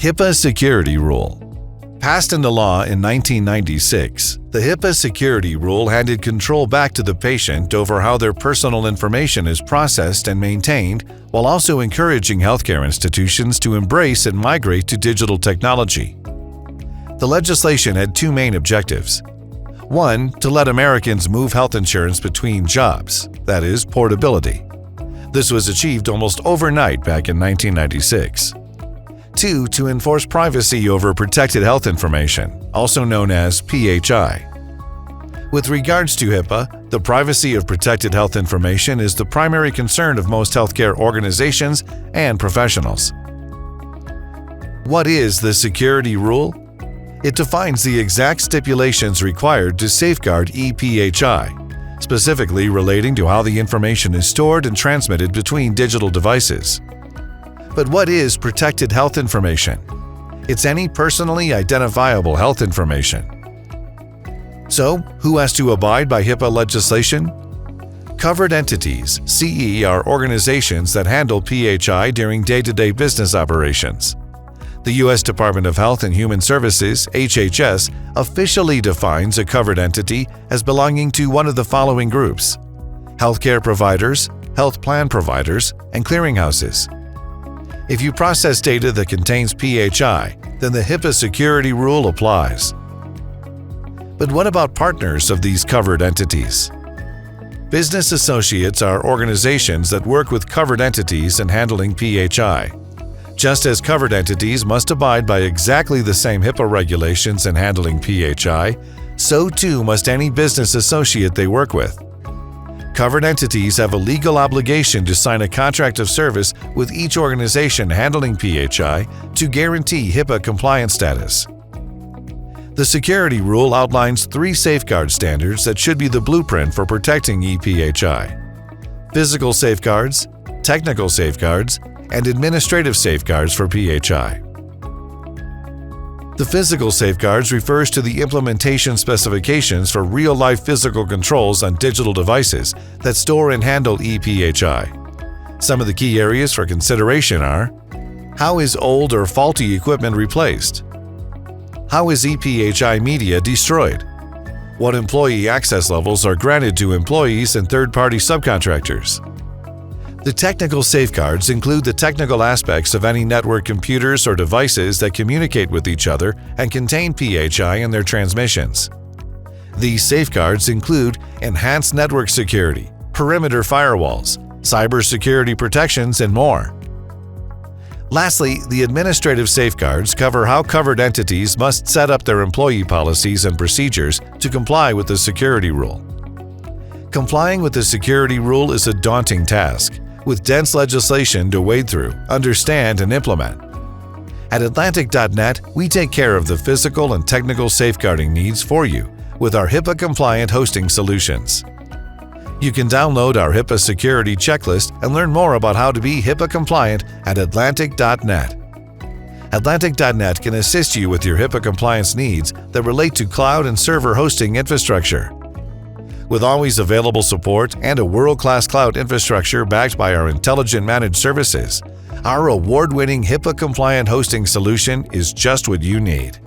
HIPAA Security Rule. Passed into law in 1996, the HIPAA Security Rule handed control back to the patient over how their personal information is processed and maintained, while also encouraging healthcare institutions to embrace and migrate to digital technology. The legislation had two main objectives. One, to let Americans move health insurance between jobs, that is, portability. This was achieved almost overnight back in 1996. Two, to enforce privacy over protected health information, also known as PHI. With regards to HIPAA, the privacy of protected health information is the primary concern of most healthcare organizations and professionals. What is the security rule? It defines the exact stipulations required to safeguard ePHI, specifically relating to how the information is stored and transmitted between digital devices. But what is protected health information? It's any personally identifiable health information. So, who has to abide by HIPAA legislation? Covered entities, CE, are organizations that handle PHI during day-to-day business operations. The U.S. Department of Health and Human Services, HHS, officially defines a covered entity as belonging to one of the following groups: healthcare providers, health plan providers, and clearinghouses. If you process data that contains PHI, then the HIPAA security rule applies. But what about partners of these covered entities? Business associates are organizations that work with covered entities in handling PHI. Just as covered entities must abide by exactly the same HIPAA regulations in handling PHI, so too must any business associate they work with. Covered entities have a legal obligation to sign a contract of service with each organization handling PHI to guarantee HIPAA compliance status. The security rule outlines 3 safeguard standards that should be the blueprint for protecting ePHI: physical safeguards, technical safeguards, and administrative safeguards for PHI. The physical safeguards refers to the implementation specifications for real-life physical controls on digital devices that store and handle ePHI. Some of the key areas for consideration are: how is old or faulty equipment replaced? How is ePHI media destroyed? What employee access levels are granted to employees and third-party subcontractors? The technical safeguards include the technical aspects of any network computers or devices that communicate with each other and contain PHI in their transmissions. These safeguards include enhanced network security, perimeter firewalls, cybersecurity protections, and more. Lastly, the administrative safeguards cover how covered entities must set up their employee policies and procedures to comply with the security rule. Complying with the security rule is a daunting task, with dense legislation to wade through, understand, and implement. At Atlantic.Net, we take care of the physical and technical safeguarding needs for you with our HIPAA-compliant hosting solutions. You can download our HIPAA security checklist and learn more about how to be HIPAA-compliant at Atlantic.Net. Atlantic.Net can assist you with your HIPAA compliance needs that relate to cloud and server hosting infrastructure. With always available support and a world-class cloud infrastructure backed by our intelligent managed services, our award-winning HIPAA-compliant hosting solution is just what you need.